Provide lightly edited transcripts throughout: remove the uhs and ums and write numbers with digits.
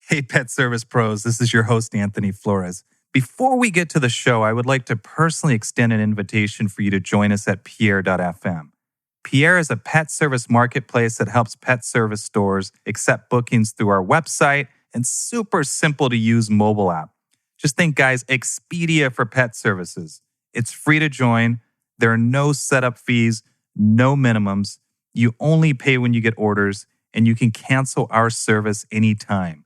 Hey, Pet Service Pros, this is your host, Anthony Flores. Before we get to the show, I would like to personally extend an invitation for you to join us at Pierre.fm. Pierre is a pet service marketplace that helps pet service stores accept bookings through our website and super simple to use mobile app. Just think, guys, Expedia for pet services. It's free to join. There are no setup fees, no minimums. You only pay when you get orders, and you can cancel our service anytime.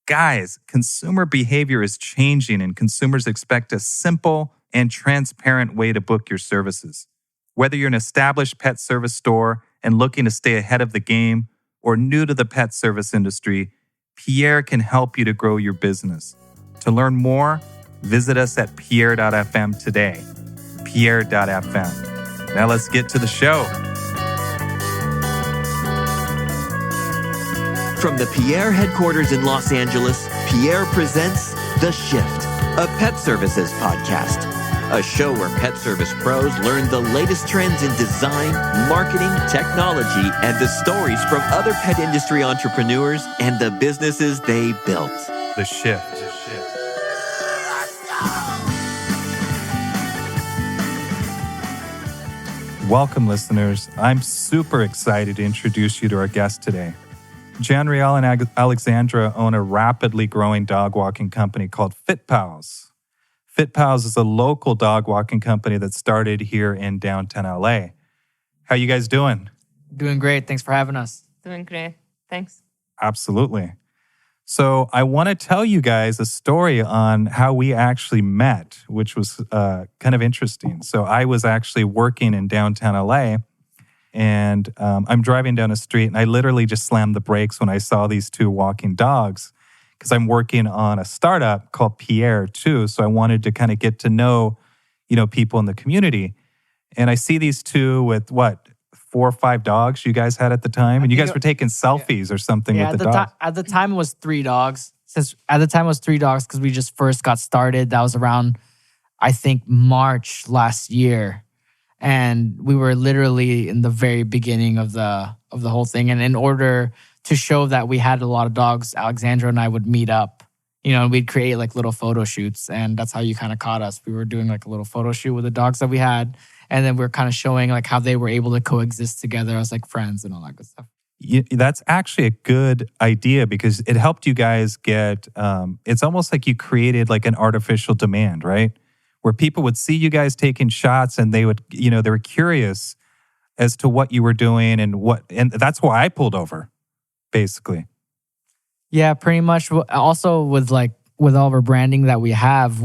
Guys, consumer behavior is changing, and consumers expect a simple and transparent way to book your services. Whether you're an established pet service store and looking to stay ahead of the game, or new to the pet service industry, Pierre can help you to grow your business. To learn more, visit us at Pierre.fm today. Pierre.fm. Now let's get to the show. From the Pierre headquarters in Los Angeles, Pierre presents The Shift, a pet services podcast. A show where pet service pros learn the latest trends in design, marketing, technology, and the stories from other pet industry entrepreneurs and the businesses they built. The Shift. Welcome, listeners. I'm super excited to introduce you to our guest today. Janriel and Alexandra own a rapidly growing dog walking company called Fitpals. Fitpals is a local dog walking company that started here in downtown LA. How you guys doing? Doing great. Thanks for having us. Doing great. Thanks. Absolutely. So I want to tell you guys a story on how we actually met, which was kind of interesting. So I was actually working in downtown LA, and I'm driving down a street, and I literally just slammed the brakes when I saw these two walking dogs, because I'm working on a startup called Pierre too. So I wanted to kind of get to know, people in the community. And I see these two with 4 or 5 dogs you guys had at the time? And you guys were taking selfies or something with the dogs. At the time, it was 3 dogs. Because we just first got started. That was around, I think, March last year. And we were literally in the very beginning of the whole thing. And in order to show that we had a lot of dogs, Alexandra and I would meet up, and we'd create like little photo shoots. And that's how you kind of caught us. We were doing like a little photo shoot with the dogs that we had. And then we were kind of showing like how they were able to coexist together as like friends and all that good stuff. That's actually a good idea, because it helped you guys get, it's almost like you created like an artificial demand, right? Where people would see you guys taking shots and they would, they were curious as to what you were doing and that's why I pulled over, basically. Yeah, pretty much. Also with all of our branding that we have,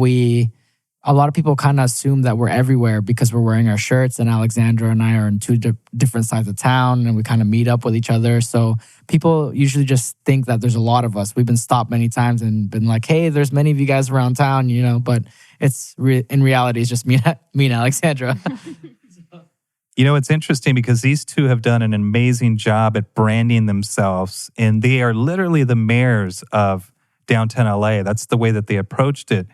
a lot of people kind of assume that we're everywhere because we're wearing our shirts, and Alexandra and I are in 2 different sides of town, and we kind of meet up with each other. So people usually just think that there's a lot of us. We've been stopped many times and been like, hey, there's many of you guys around town, but it's in reality, it's just me and Alexandra. It's interesting because these two have done an amazing job at branding themselves, and they are literally the mayors of downtown LA. That's the way that they approached it.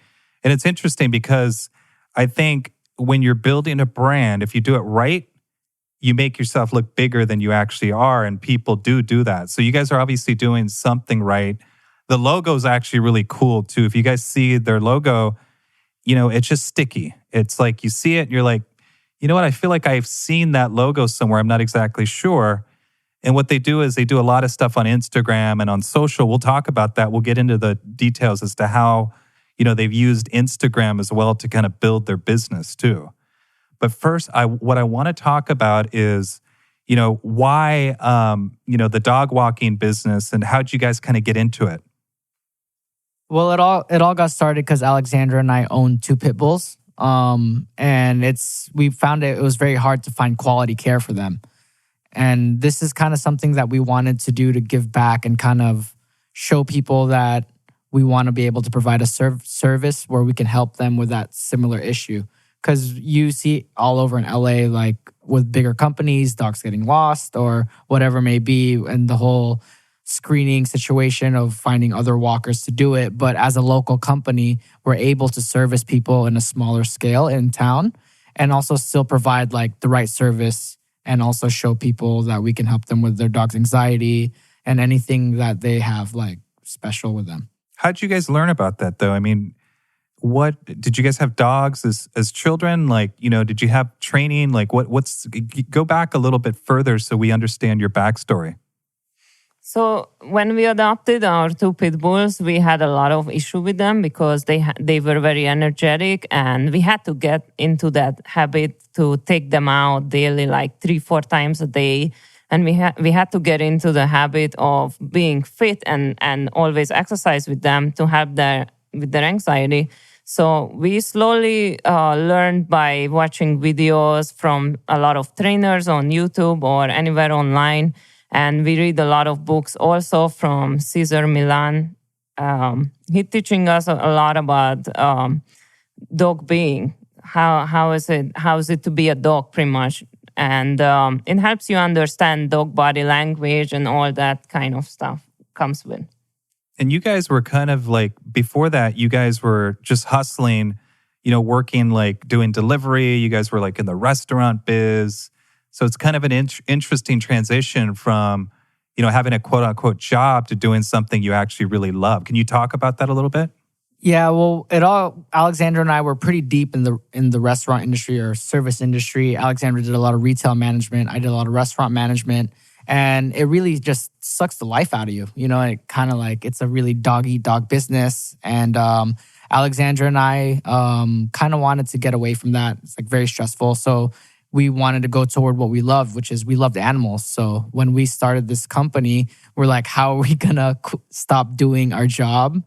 And it's interesting because I think when you're building a brand, if you do it right, you make yourself look bigger than you actually are, and people do that. So you guys are obviously doing something right. The logo is actually really cool too. If you guys see their logo, it's just sticky. It's like you see it and you're like, you know what? I feel like I've seen that logo somewhere. I'm not exactly sure. And what they do is they do a lot of stuff on Instagram and on social. We'll talk about that. We'll get into the details as to how, they've used Instagram as well to kind of build their business too. But first, what I want to talk about is, why, the dog walking business, and how'd you guys kind of get into it? Well, it all got started because Alexandra and I own 2 pit bulls. And we found it was very hard to find quality care for them. And this is kind of something that we wanted to do to give back and kind of show people that we want to be able to provide a service where we can help them with that similar issue. Because you see all over in LA, like with bigger companies, dogs getting lost or whatever it may be, and the whole screening situation of finding other walkers to do it. But as a local company, we're able to service people in a smaller scale in town and also still provide like the right service and also show people that we can help them with their dog's anxiety and anything that they have like special with them. How'd you guys learn about that, though? I mean, what did you guys have dogs as children? Like, did you have training? Like, go back a little bit further so we understand your backstory. So when we adopted our two pit bulls, we had a lot of issue with them because they were very energetic, and we had to get into that habit to take them out daily, like 3-4 times a day. And we had to get into the habit of being fit and always exercise with them to help with their anxiety. So we slowly learned by watching videos from a lot of trainers on YouTube or anywhere online. And we read a lot of books also from Cesar Millan. He's teaching us a lot about dog being. How is it to be a dog, pretty much. And it helps you understand dog body language and all that kind of stuff comes with. And you guys were kind of like, before that, you guys were just hustling, working, like doing delivery. You guys were like in the restaurant biz. So it's kind of an interesting transition from, having a quote unquote job to doing something you actually really love. Can you talk about that a little bit? Yeah, well, Alexandra and I were pretty deep in the restaurant industry or service industry. Alexandra did a lot of retail management. I did a lot of restaurant management. And it really just sucks the life out of you. It kind of like, it's a really dog-eat-dog business. And Alexandra and I kind of wanted to get away from that. It's like very stressful. So we wanted to go toward what we loved, which is we loved animals. So when we started this company, we're like, how are we going to stop doing our job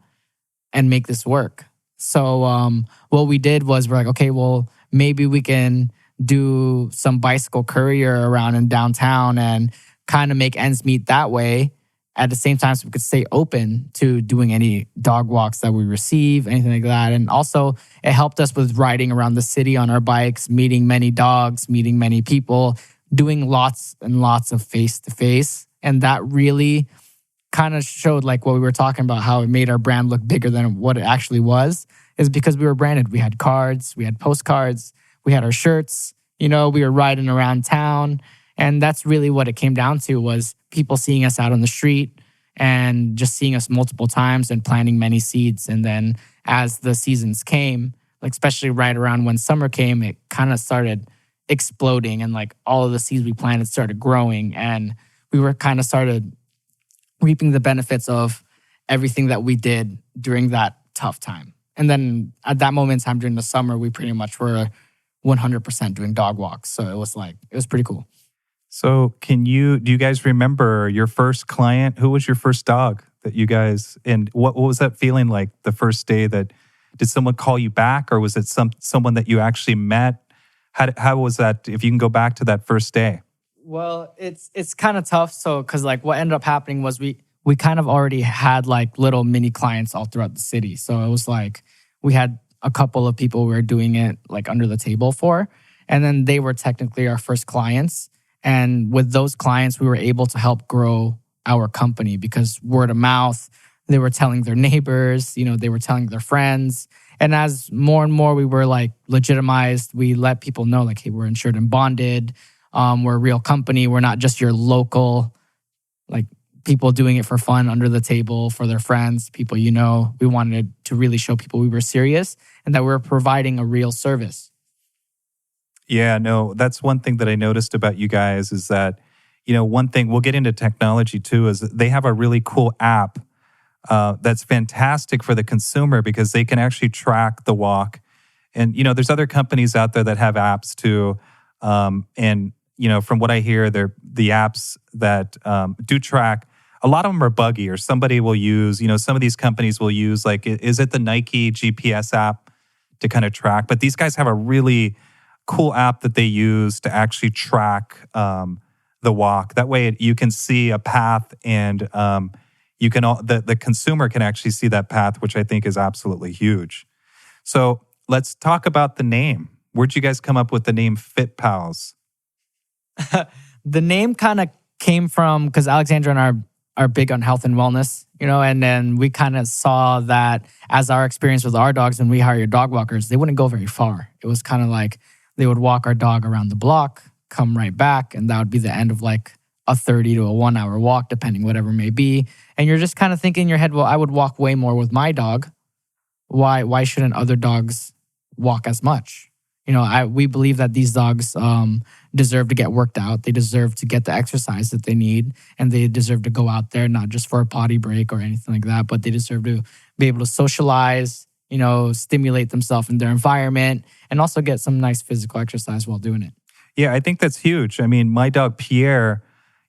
and make this work? So what we did was we're like, okay, well, maybe we can do some bicycle courier around in downtown and kind of make ends meet that way. At the same time, so we could stay open to doing any dog walks that we receive, anything like that. And also, it helped us with riding around the city on our bikes, meeting many dogs, meeting many people, doing lots and lots of face-to-face. And that really kind of showed like what we were talking about, how it made our brand look bigger than what it actually was, is because we were branded. We had cards, we had postcards, we had our shirts, we were riding around town. And that's really what it came down to, was people seeing us out on the street and just seeing us multiple times and planting many seeds. And then as the seasons came, like especially right around when summer came, it kind of started exploding, and like all of the seeds we planted started growing, and we were kind of started reaping the benefits of everything that we did during that tough time. And then at that moment in time during the summer, we pretty much were 100% doing dog walks. So it was pretty cool. So do you guys remember your first client? Who was your first dog that you guys, and what was that feeling like the first day? Did someone call you back, or was it someone that you actually met? How was that, if you can go back to that first day? Well, it's kind of tough. So, because like what ended up happening was we kind of already had like little mini clients all throughout the city. So it was like we had a couple of people we were doing it like under the table for, and then they were technically our first clients. And with those clients, we were able to help grow our company because word of mouth, they were telling their neighbors, they were telling their friends. And as more and more we were like legitimized, we let people know like, hey, we're insured and bonded. We're a real company. We're not just your local, like people doing it for fun under the table for their friends, people We wanted to really show people we were serious and that we were providing a real service. Yeah, no, that's one thing that I noticed about you guys is that, one thing, we'll get into technology too, is they have a really cool app that's fantastic for the consumer because they can actually track the walk. And, there's other companies out there that have apps too. And, from what I hear, the apps that do track, a lot of them are buggy, or somebody will use, some of these companies will use, like, is it the Nike GPS app to kind of track? But these guys have a really cool app that they use to actually track the walk. That way you can see a path, and the consumer can actually see that path, which I think is absolutely huge. So let's talk about the name. Where'd you guys come up with the name Fitpals? The name kind of came from, because Alexandra and I are big on health and wellness, and then we kind of saw that as our experience with our dogs, when we hire dog walkers, they wouldn't go very far. It was kind of like they would walk our dog around the block, come right back, and that would be the end of like a 30 to a 1 hour walk, depending whatever it may be. And you're just kind of thinking in your head, well, I would walk way more with my dog. Why shouldn't other dogs walk as much? We believe that these dogs deserve to get worked out. They deserve to get the exercise that they need, and they deserve to go out there, not just for a potty break or anything like that, but they deserve to be able to socialize, stimulate themselves in their environment, and also get some nice physical exercise while doing it. Yeah, I think that's huge. I mean, my dog Pierre,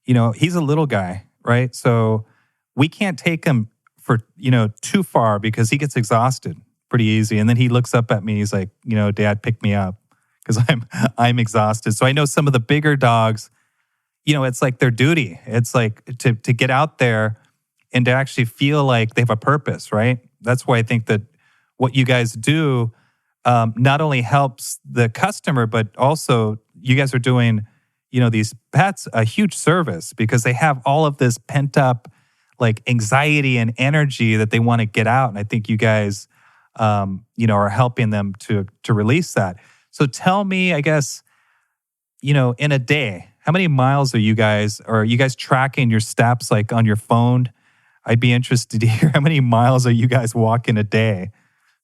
he's a little guy, right? So we can't take him for, too far because he gets exhausted pretty easy. And then he looks up at me, he's like, Dad, pick me up because I'm exhausted. So I know some of the bigger dogs, it's like their duty. It's like to get out there and to actually feel like they have a purpose, right? That's why I think that what you guys do not only helps the customer, but also you guys are doing, these pets a huge service because they have all of this pent up like anxiety and energy that they want to get out. And I think you guys, are helping them to release that. So tell me, I guess, in a day, how many miles are you guys tracking your steps like on your phone? I'd be interested to hear how many miles are you guys walking a day?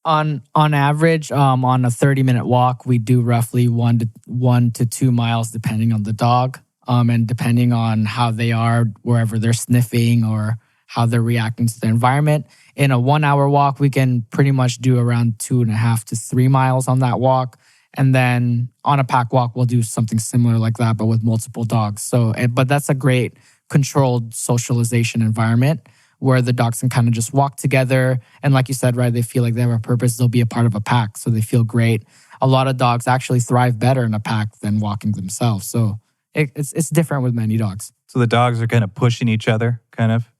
On average, on a 30-minute walk, we do roughly 1 to 2 miles, depending on the dog, and depending on how they are, wherever they're sniffing or how they're reacting to the environment. In a 1 hour walk, we can pretty much do around 2.5 to 3 miles on that walk. And then on a pack walk, we'll do something similar like that, but with multiple dogs. But that's a great controlled socialization environment where the dogs can kind of just walk together. And like you said, right, they feel like they have a purpose. They'll be a part of a pack, so they feel great. A lot of dogs actually thrive better in a pack than walking themselves. So it's different with many dogs. So the dogs are kind of pushing each other, kind of?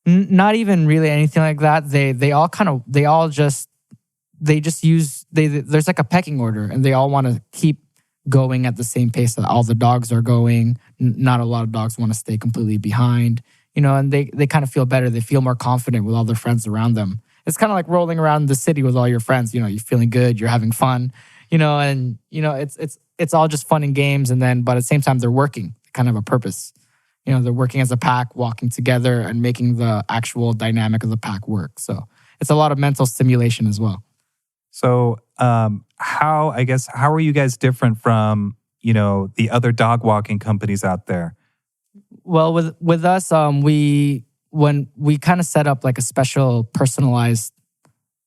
Not even really anything like that. There's like a pecking order, and they all want to keep going at the same pace that all the dogs are going. Not a lot of dogs want to stay completely behind, and they kind of feel better. They feel more confident with all their friends around them. It's kind of like rolling around the city with all your friends. You're feeling good, you're having fun, and it's all just fun and games. But at the same time, they're working. They kind of have a purpose. They're working as a pack, walking together and making the actual dynamic of the pack work. So it's a lot of mental stimulation as well. So how are you guys different from, the other dog walking companies out there? Well, with us, when we kind of set up like a special personalized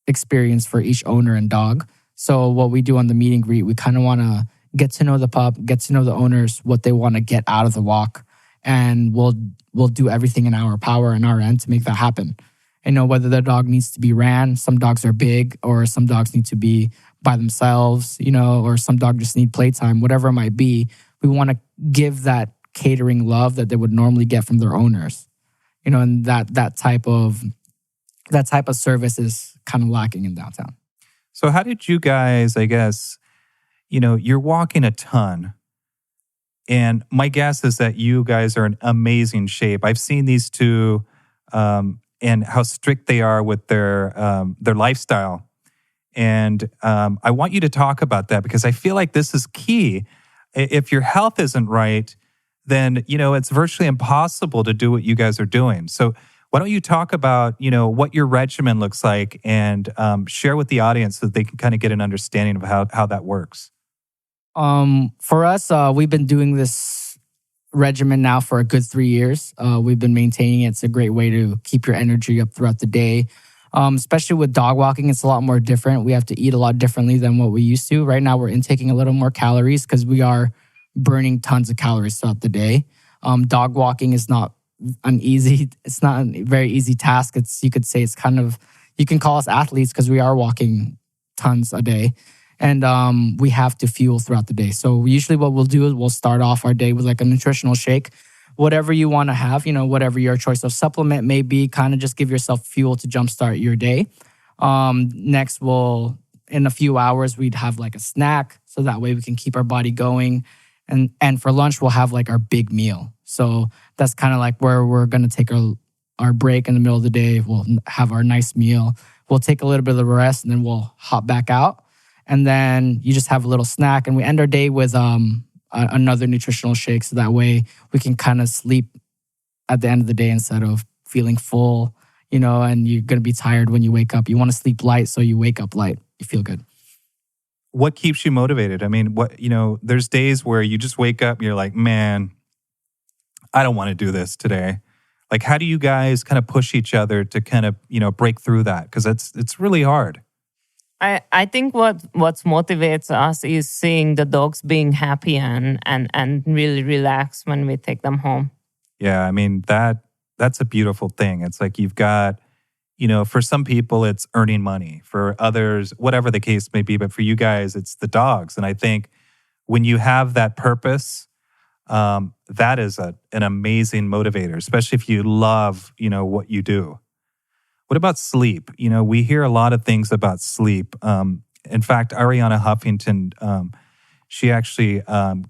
experience for each owner and dog. So what we do on the meet and greet, we kind of want to get to know the pup, get to know the owners, what they want to get out of the walk. And we'll do everything in our power and our end to make that happen. Whether the dog needs to be ran, some dogs are big, or some dogs need to be by themselves, or some dogs just need playtime, whatever it might be. We want to give that catering love that they would normally get from their owners, and that type of service is kind of lacking in downtown. So how did you guys, I guess, you're walking a ton. And my guess is that you guys are in amazing shape. I've seen these two and how strict they are with their lifestyle. And I want you to talk about that because I feel like this is key. If your health isn't right, then, it's virtually impossible to do what you guys are doing. So why don't you talk about, what your regimen looks like and share with the audience so that they can kind of get an understanding of how that works. For us, we've been doing this regimen now for a good 3 years. We've been maintaining it. It's a great way to keep your energy up throughout the day. Especially with dog walking, it's a lot more different. We have to eat a lot differently than what we used to. Right now, we're intaking a little more calories because we are burning tons of calories throughout the day. Dog walking is not it's not a very easy task. You could say it's kind of, you can call us athletes because we are walking tons a day. And we have to fuel throughout the day. So usually what we'll do is we'll start off our day with like a nutritional shake. Whatever you want to have, whatever your choice of supplement may be, kind of just give yourself fuel to jumpstart your day. Next, in a few hours, we'd have like a snack. So that way we can keep our body going. And for lunch, we'll have like our big meal. So that's kind of like where we're going to take our break in the middle of the day. We'll have our nice meal. We'll take a little bit of a rest and then we'll hop back out. And then you just have a little snack. And we end our day with another nutritional shake, so that way we can kind of sleep at the end of the day instead of feeling full, and you're going to be tired when you wake up. You want to sleep light, so you wake up light. You feel good. What keeps you motivated? I mean, there's days where you just wake up and you're like, man, I don't want to do this today. Like, how do you guys kind of push each other to kind of, break through that? Because it's really hard. I think what motivates us is seeing the dogs being happy and really relaxed when we take them home. Yeah, I mean, that's a beautiful thing. It's like you've got, for some people it's earning money. For others, whatever the case may be, but for you guys, it's the dogs. And I think when you have that purpose, that is an amazing motivator, especially if you love, what you do. What about sleep? We hear a lot of things about sleep. In fact, Ariana Huffington, she actually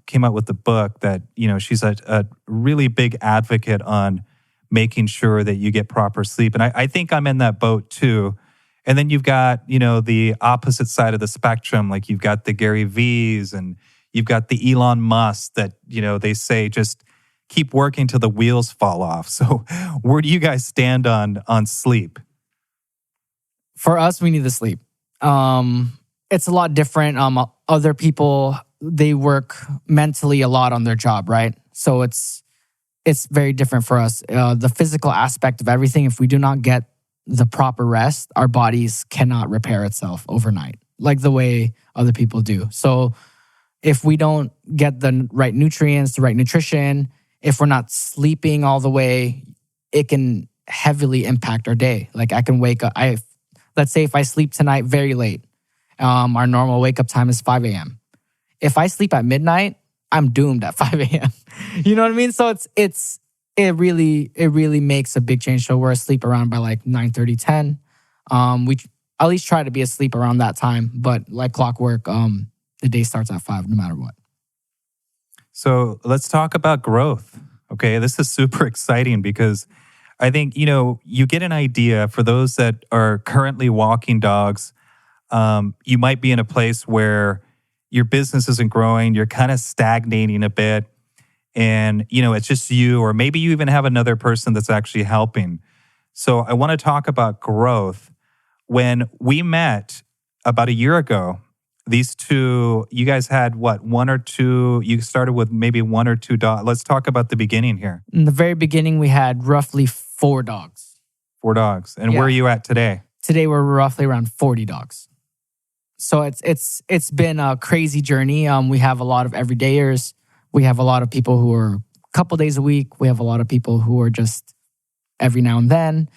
came out with a book that, she's a really big advocate on making sure that you get proper sleep. And I think I'm in that boat too. And then you've got, the opposite side of the spectrum. Like you've got the Gary V's and you've got the Elon Musk that, they say just keep working till the wheels fall off. So where do you guys stand on sleep? For us, we need the sleep. It's a lot different. Other people, they work mentally a lot on their job, right? So it's very different for us. The physical aspect of everything, if we do not get the proper rest, our bodies cannot repair itself overnight, like the way other people do. So if we don't get the right nutrients, the right nutrition, if we're not sleeping all the way, it can heavily impact our day. Like I can wake up, let's say if I sleep tonight very late, our normal wake up time is 5 a.m. If I sleep at midnight, I'm doomed at 5 a.m. You know what I mean? So it really makes a big change. So we're asleep around by like 9:30, 10. We at least try to be asleep around that time, but like clockwork, the day starts at 5 no matter what. So let's talk about growth. Okay, this is super exciting because I think, you get an idea for those that are currently walking dogs. You might be in a place where your business isn't growing, you're kind of stagnating a bit, and, it's just you, or maybe you even have another person that's actually helping. So I want to talk about growth. When we met about a year ago, these two, you guys had one or two, you started with maybe one or two dogs. Let's talk about the beginning here. In the very beginning, we had roughly 4 dogs. 4 dogs. And where are you at today? Today, we're roughly around 40 dogs. So it's been a crazy journey. We have a lot of everydayers. We have a lot of people who are a couple days a week. We have a lot of people who are just every now and then.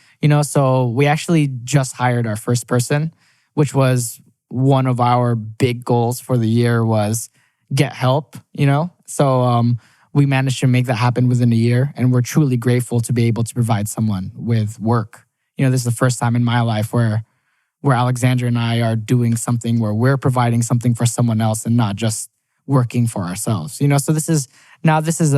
So we actually just hired our first person, which was one of our big goals for the year was get help, So we managed to make that happen within a year. And we're truly grateful to be able to provide someone with work. This is the first time in my life where Alexandra and I are doing something where we're providing something for someone else and not just working for ourselves. So this is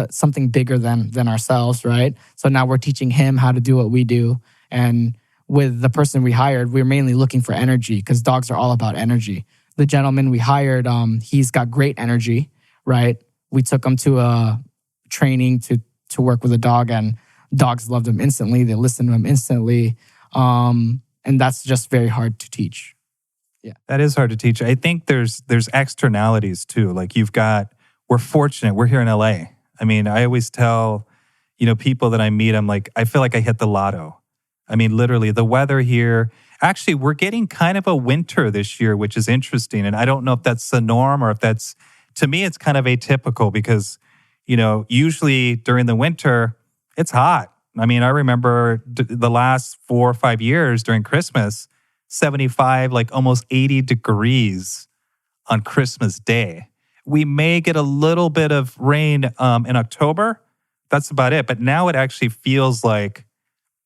something bigger than ourselves, right? So now we're teaching him how to do what we do. And with the person we hired, we're mainly looking for energy because dogs are all about energy. The gentleman we hired, he's got great energy, right? We took him to a training to work with a dog, and dogs loved him instantly. They listened to him instantly. And that's just very hard to teach. Yeah. That is hard to teach. I think there's externalities too. Like we're fortunate. We're here in LA. I mean, I always tell, people that I meet, I'm like, I feel like I hit the lotto. I mean, literally the weather here, actually we're getting kind of a winter this year, which is interesting. And I don't know if that's the norm or if that's, to me, it's kind of atypical because, usually during the winter, it's hot. I mean, I remember the last 4 or 5 years during Christmas, 75, like almost 80 degrees on Christmas Day. We may get a little bit of rain in October. That's about it. But now it actually feels like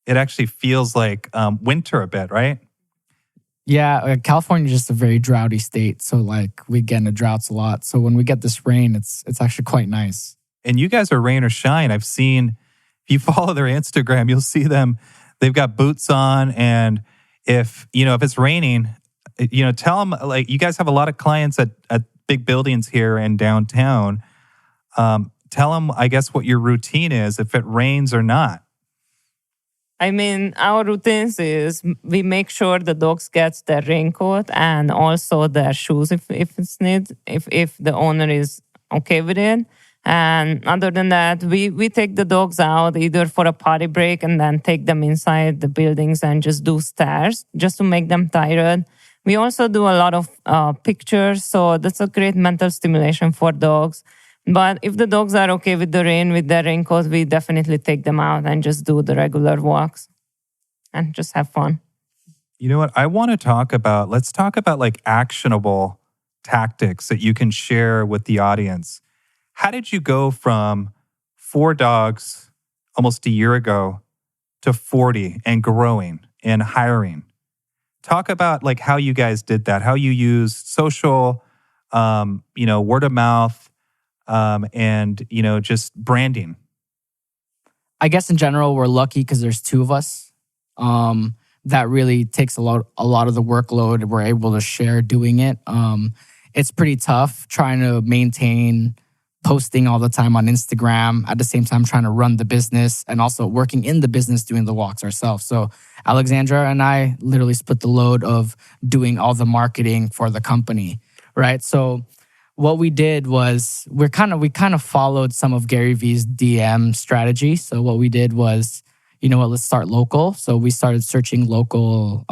winter a bit, right? Yeah, California is just a very droughty state. So like we get into droughts a lot. So when we get this rain, it's actually quite nice. And you guys are rain or shine. I've seen, if you follow their Instagram, you'll see them. They've got boots on, and if it's raining, tell them, like, you guys have a lot of clients at big buildings here in downtown. Tell them, I guess, what your routine is if it rains or not. I mean, our routines is we make sure the dogs get their raincoat and also their shoes if it's needed, if the owner is okay with it. And other than that, we take the dogs out either for a potty break and then take them inside the buildings and just do stairs just to make them tired. We also do a lot of pictures, so that's a great mental stimulation for dogs. But if the dogs are okay with the rain, with their raincoat, we definitely take them out and just do the regular walks and just have fun. You know what? Let's talk about like actionable tactics that you can share with the audience. How did you go from 4 dogs almost a year ago to 40 and growing and hiring? Talk about like how you guys did that, how you used social, word of mouth, and, just branding. I guess in general, we're lucky because there's 2 of us. That really takes a lot of the workload. We're able to share doing it. It's pretty tough trying to maintain posting all the time on Instagram, at the same time trying to run the business and also working in the business doing the walks ourselves. So Alexandra and I literally split the load of doing all the marketing for the company, right? So what we did was we kind of followed some of Gary Vee's DM strategy. So what we did was, let's start local. So we started searching local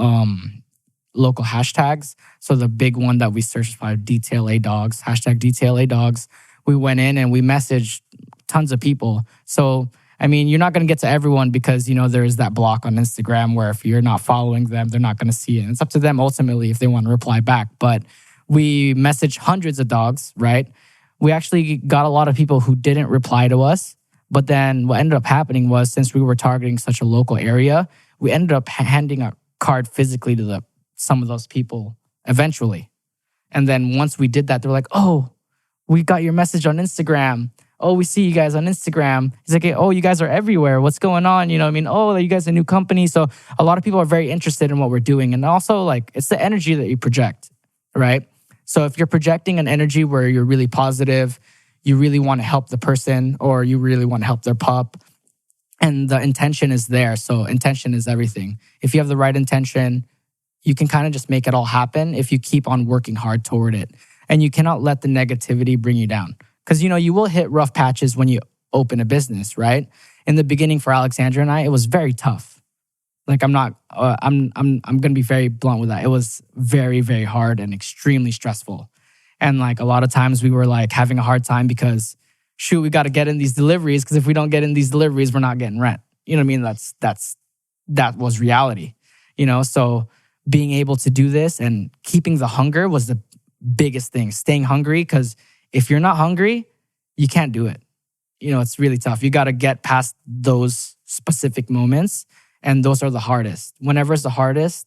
hashtags. So the big one that we searched by Detail A Dogs, hashtag Detail A Dogs. We went in and we messaged tons of people. So, I mean, you're not going to get to everyone because, there's that block on Instagram where if you're not following them, they're not going to see it. And it's up to them ultimately if they want to reply back. But we messaged hundreds of dogs, right? We actually got a lot of people who didn't reply to us. But then what ended up happening was since we were targeting such a local area, we ended up handing a card physically to some of those people eventually. And then once we did that, they're like, oh, we got your message on Instagram. Oh, we see you guys on Instagram. He's like, oh, you guys are everywhere. What's going on? Oh, you guys are a new company. So a lot of people are very interested in what we're doing. And also it's the energy that you project, right? So if you're projecting an energy where you're really positive, you really want to help the person or you really want to help their pup, and the intention is there. So intention is everything. If you have the right intention, you can kind of just make it all happen if you keep on working hard toward it. And you cannot let the negativity bring you down. Because, you will hit rough patches when you open a business, right? In the beginning for Alexandra and I, it was very tough. Like I'm going to be very blunt with that. It was very, very hard and extremely stressful. And like a lot of times we were like having a hard time because shoot, we got to get in these deliveries because if we don't get in these deliveries, we're not getting rent. You know what I mean? That was reality, So being able to do this and keeping the hunger was the biggest thing, staying hungry, because if you're not hungry, you can't do it. It's really tough. You got to get past those specific moments, and those are the hardest. Whenever it's the hardest,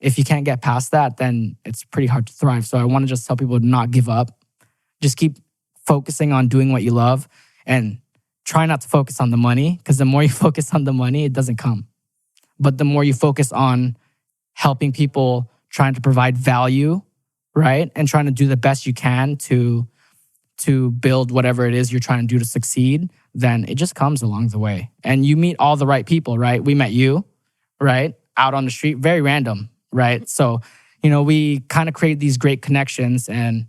if you can't get past that, then it's pretty hard to thrive. So I want to just tell people to not give up. Just keep focusing on doing what you love and try not to focus on the money, because the more you focus on the money, it doesn't come. But the more you focus on helping people, trying to provide value, right? And trying to do the best you can to build whatever it is you're trying to do to succeed, then it just comes along the way. And you meet all the right people, right? We met you, right? Out on the street, very random, right? So, we kind of create these great connections and,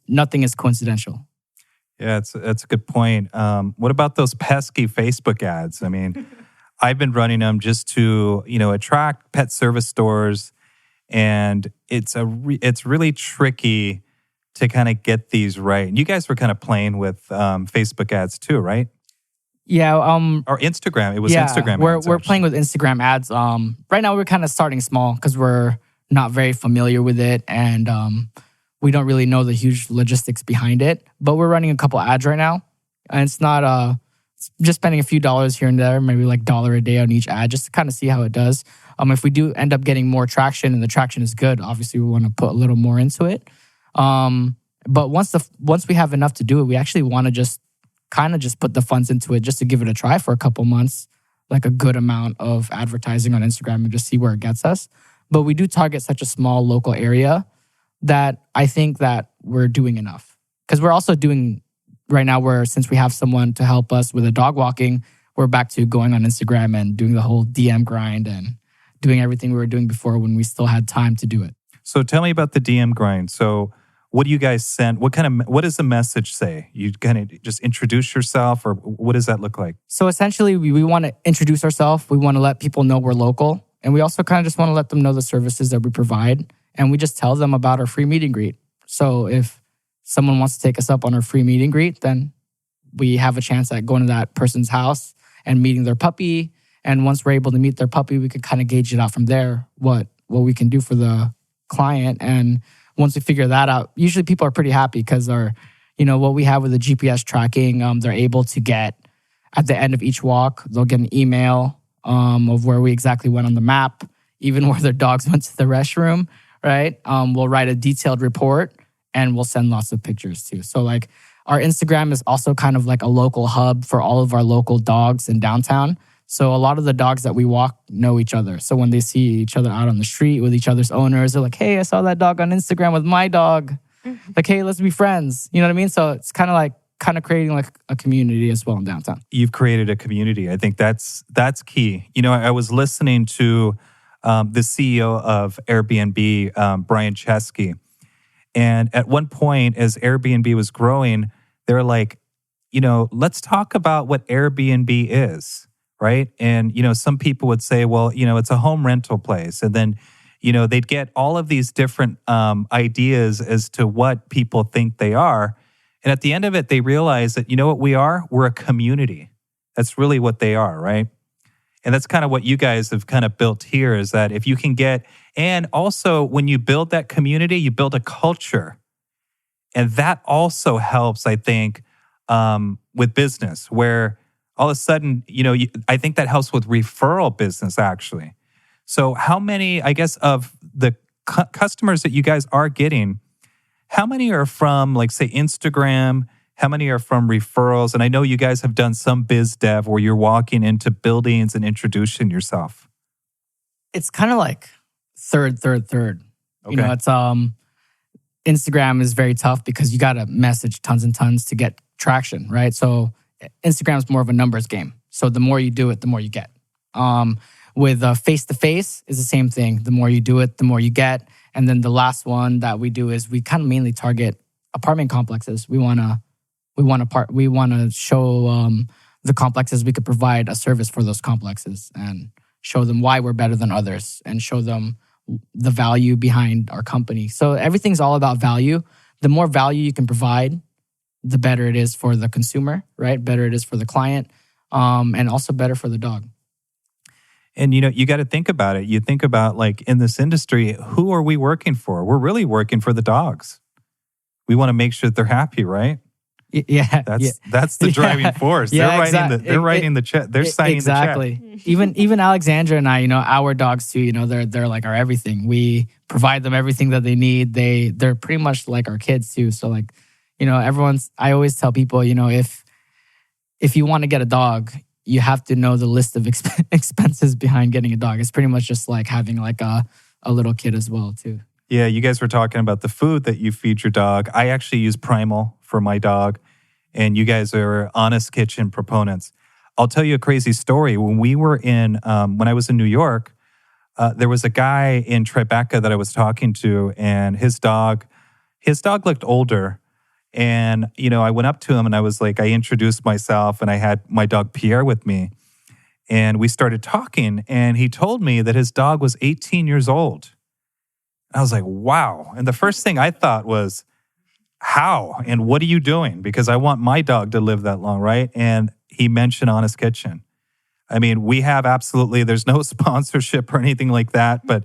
nothing is coincidental. Yeah, that's a good point. What about those pesky Facebook ads? I mean, I've been running them just to, attract pet service stores. And it's really tricky to kind of get these right. And you guys were kind of playing with Facebook ads too, right? Yeah. Or Instagram. It was Instagram ads. We're playing with Instagram ads. Right now, we're kind of starting small because we're not very familiar with it. And we don't really know the huge logistics behind it. But we're running a couple ads right now. And it's not it's just spending a few dollars here and there, maybe like $1 a day on each ad, just to kind of see how it does. If we do end up getting more traction and the traction is good, obviously we want to put a little more into it. But once we have enough to do it, we actually want to just put the funds into it just to give it a try for a couple months, like a good amount of advertising on Instagram and just see where it gets us. But we do target such a small local area that I think that we're doing enough. Because we're also doing right now since we have someone to help us with the dog walking, we're back to going on Instagram and doing the whole DM grind and doing everything we were doing before when we still had time to do it. So tell me about the DM grind. So what do you guys send? What does the message say? You kind of just introduce yourself, or what does that look like? So essentially, we want to introduce ourselves. We want to let people know we're local. And we also kind of just want to let them know the services that we provide. And we just tell them about our free meet and greet. So if someone wants to take us up on our free meet and greet, then we have a chance at going to that person's house and meeting their puppy. And once we're able to meet their puppy, we could kind of gauge it out from there, what we can do for the client. And once we figure that out, usually people are pretty happy because what we have with the GPS tracking, they're able to get, at the end of each walk, they'll get an email of where we exactly went on the map, even where their dogs went to the restroom, right? We'll write a detailed report and we'll send lots of pictures too. So like our Instagram is also kind of like a local hub for all of our local dogs in downtown. So a lot of the dogs that we walk know each other. So when they see each other out on the street with each other's owners, they're like, hey, I saw that dog on Instagram with my dog. Like, hey, let's be friends. You know what I mean? So it's kind of creating like a community as well in downtown. You've created a community. I think that's key. I was listening to the CEO of Airbnb, Brian Chesky. And at one point, as Airbnb was growing, they're like, let's talk about what Airbnb is. Right. And, some people would say, well, it's a home rental place. And then, they'd get all of these different ideas as to what people think they are. And at the end of it, they realize that, what we are? We're a community. That's really what they are. Right. And that's kind of what you guys have kind of built here, is that if you can get, and also when you build that community, you build a culture. And that also helps, I think, with business, where all of a sudden, I think that helps with referral business, actually. So how many, I guess, of the customers that you guys are getting, how many are from, like, say, Instagram? How many are from referrals? And I know you guys have done some biz dev where you're walking into buildings and introducing yourself. It's kind of like third. Okay. It's Instagram is very tough because you got to message tons and tons to get traction, right? So Instagram's more of a numbers game. So the more you do it, the more you get. With face-to-face is the same thing. The more you do it, the more you get. And then the last one that we do is we kind of mainly target apartment complexes. We want to show the complexes we could provide a service for those complexes and show them why we're better than others and show them the value behind our company. So everything's all about value. The more value you can provide, the better it is for the consumer, right? Better it is for the client, and also better for the dog. And, you got to think about it. You think about, like, in this industry, who are we working for? We're really working for the dogs. We want to make sure that they're happy, right? Yeah. That's the driving force. Yeah, they're writing the check. They're signing the check. Even Alexandra and I, our dogs too, they're like our everything. We provide them everything that they need. They're pretty much like our kids too. So like, I always tell people, if you want to get a dog, you have to know the list of expenses behind getting a dog. It's pretty much just like having like a little kid as well too. Yeah, you guys were talking about the food that you feed your dog. I actually use Primal for my dog, and you guys are Honest Kitchen proponents. I'll tell you a crazy story. When I was in New York, there was a guy in Tribeca that I was talking to, and his dog looked older. And, I went up to him and I was like, I introduced myself, and I had my dog Pierre with me. And we started talking, and he told me that his dog was 18 years old. I was like, wow. And the first thing I thought was, how? And what are you doing? Because I want my dog to live that long, right? And he mentioned Honest Kitchen. I mean, we have there's no sponsorship or anything like that, but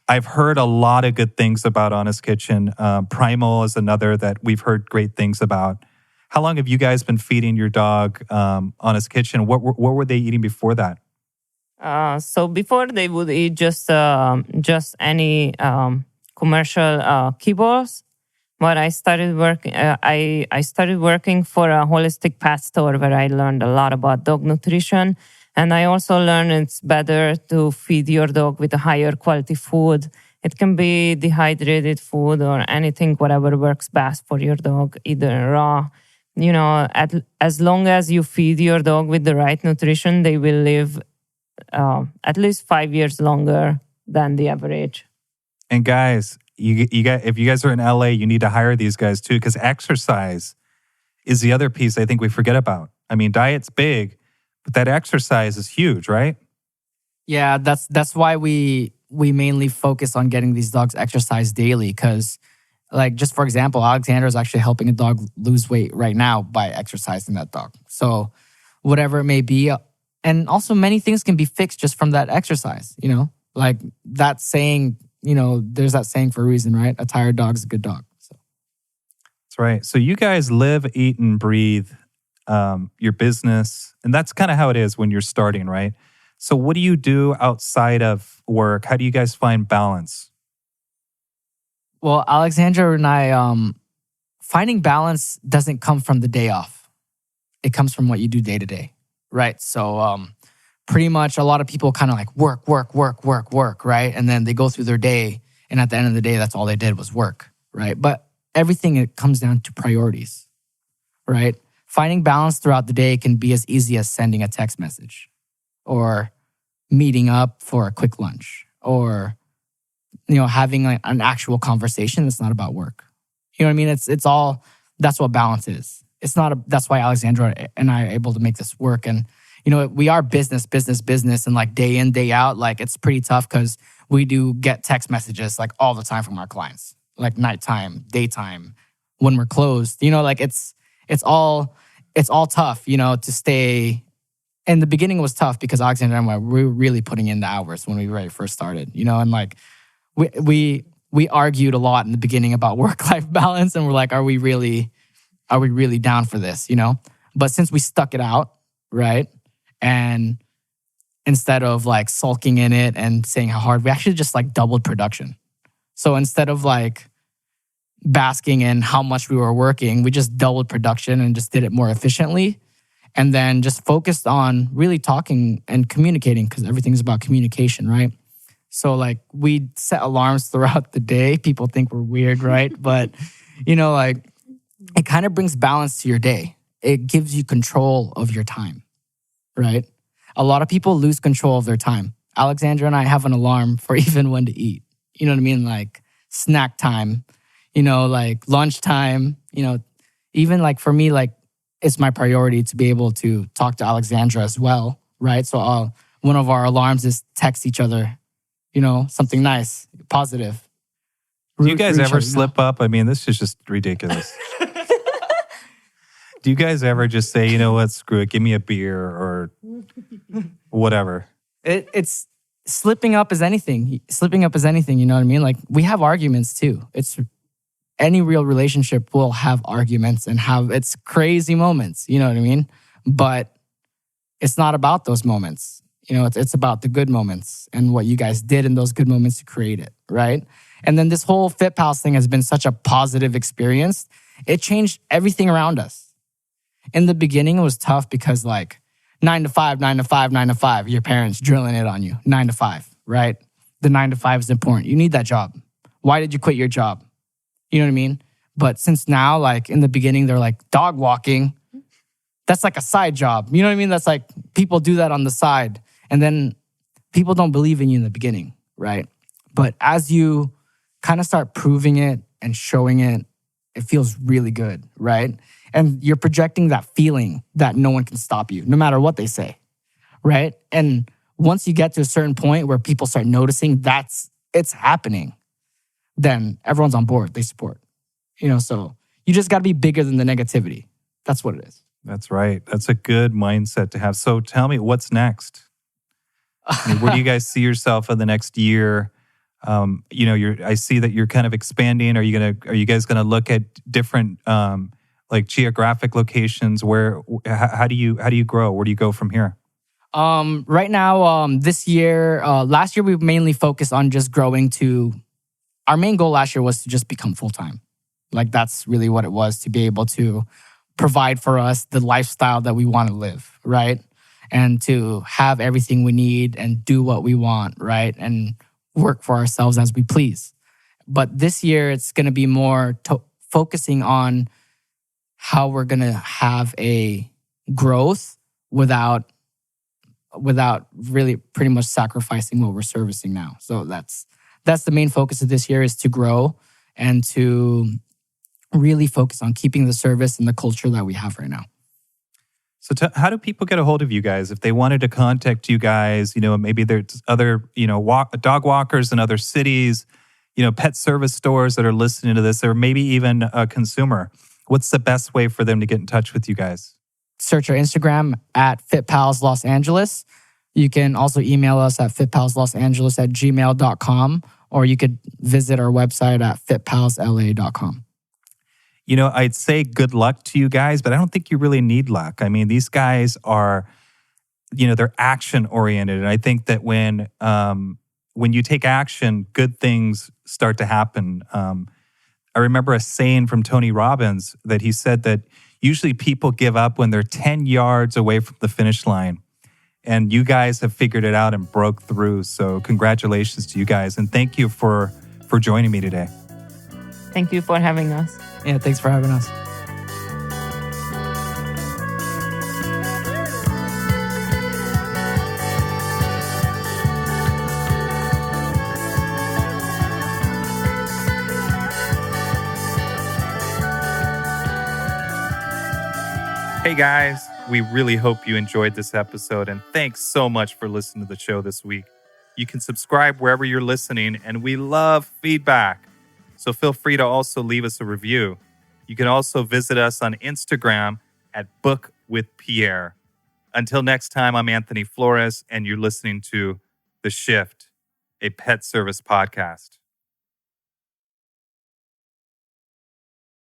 I've heard a lot of good things about Honest Kitchen. Primal is another that we've heard great things about. How long have you guys been feeding your dog Honest Kitchen? What were they eating before that? So before they would eat just any commercial kibbles. But I started working. I started working for a holistic pet store where I learned a lot about dog nutrition, and I also learned it's better to feed your dog with a higher quality food. It can be dehydrated food or anything, whatever works best for your dog, either raw, as long as you feed your dog with the right nutrition, they will live at least 5 years longer than the average. And guys, if you guys are in LA, you need to hire these guys too, because exercise is the other piece I think we forget about. I mean, diet's big, but that exercise is huge, right? Yeah, that's why we mainly focus on getting these dogs exercise daily. Because, like, just for example, Alexandra is actually helping a dog lose weight right now by exercising that dog. So, whatever it may be, and also many things can be fixed just from that exercise. Like that saying. There's that saying for a reason, right? A tired dog's a good dog. So. That's right. So you guys live, eat, and breathe your business. And that's kind of how it is when you're starting, right? So what do you do outside of work? How do you guys find balance? Well, Alexandra and I, finding balance doesn't come from the day off. It comes from what you do day to day, right? So pretty much a lot of people kind of like work, right? And then they go through their day, and at the end of the day, that's all they did was work, right? But everything, it comes down to priorities, right? Finding balance throughout the day can be as easy as sending a text message or meeting up for a quick lunch or, having like an actual conversation that's not about work. You know what I mean? It's all, that's what balance is. That's why Alexandra and I are able to make this work. And we are business, and like day in, day out, like it's pretty tough because we do get text messages like all the time from our clients, like nighttime, daytime, when we're closed. Like it's all tough, to stay. In the beginning, it was tough because Alexander and I we were really putting in the hours when we really first started, and like we argued a lot in the beginning about work-life balance, and we're like, are we really down for this, But since we stuck it out, right? And instead of like sulking in it and saying how hard, we actually just like doubled production. So instead of like basking in how much we were working, we just doubled production and just did it more efficiently. And then just focused on really talking and communicating, because everything's about communication, right? So like we set alarms throughout the day. People think we're weird, right? But like it kind of brings balance to your day. It gives you control of your time. Right? A lot of people lose control of their time. Alexandra and I have an alarm for even when to eat. You know what I mean? Like snack time, like lunchtime, even like for me, like it's my priority to be able to talk to Alexandra as well, right? So one of our alarms is text each other, something nice, positive. Do you guys ever slip up? I mean, this is just ridiculous. Do you guys ever just say, you know what, screw it, give me a beer or whatever? It's slipping up as anything. Slipping up as anything, you know what I mean? Like we have arguments too. Any real relationship will have arguments and have its crazy moments, you know what I mean? But it's not about those moments. It's about the good moments and what you guys did in those good moments to create it, right? And then this whole Fitpals thing has been such a positive experience. It changed everything around us. In the beginning, it was tough because like 9 to 5, 9 to 5, 9 to 5, your parents drilling it on you, 9 to 5, right? The 9 to 5 is important. You need that job. Why did you quit your job? You know what I mean? But since now, like in the beginning, they're like dog walking. That's like a side job. You know what I mean? That's like people do that on the side. And then people don't believe in you in the beginning, right? But as you kind of start proving it and showing it, it feels really good, right? And you're projecting that feeling that no one can stop you, no matter what they say, right? And once you get to a certain point where people start noticing it's happening, then everyone's on board. They support, so you just got to be bigger than the negativity. That's what it is. That's right. That's a good mindset to have. So tell me, what's next? I mean, where do you guys see yourself in the next year? I see that you're kind of expanding. Are you guys gonna look at different like geographic locations? How do you grow? Where do you go from here? Right now, this year, last year we mainly focused on just growing to. Our main goal last year was to just become full time. Like that's really what it was, to be able to provide for us the lifestyle that we want to live, right? And to have everything we need and do what we want, right? And work for ourselves as we please. But this year, it's going to be more focusing on how we're going to have a growth without really pretty much sacrificing what we're servicing now. So that's the main focus of this year, is to grow and to really focus on keeping the service and the culture that we have right now. So how do people get a hold of you guys if they wanted to contact you guys? Maybe there's other, dog walkers in other cities, pet service stores that are listening to this, or maybe even a consumer. What's the best way for them to get in touch with you guys? Search our Instagram at Fitpals Los Angeles. You can also email us at fitpalslosangeles@gmail.com, or you could visit our website at fitpalsla.com. I'd say good luck to you guys, but I don't think you really need luck. I mean, these guys are, they're action oriented. And I think that when you take action, good things start to happen. I remember a saying from Tony Robbins that he said that usually people give up when they're 10 yards away from the finish line. And you guys have figured it out and broke through. So congratulations to you guys. And thank you for joining me today. Thank you for having us. Yeah, thanks for having us. Hey guys, we really hope you enjoyed this episode, and thanks so much for listening to the show this week. You can subscribe wherever you're listening, and we love feedback. So feel free to also leave us a review. You can also visit us on Instagram at Book with Pierre. Until next time, I'm Anthony Flores, and you're listening to The Shift, a pet service podcast.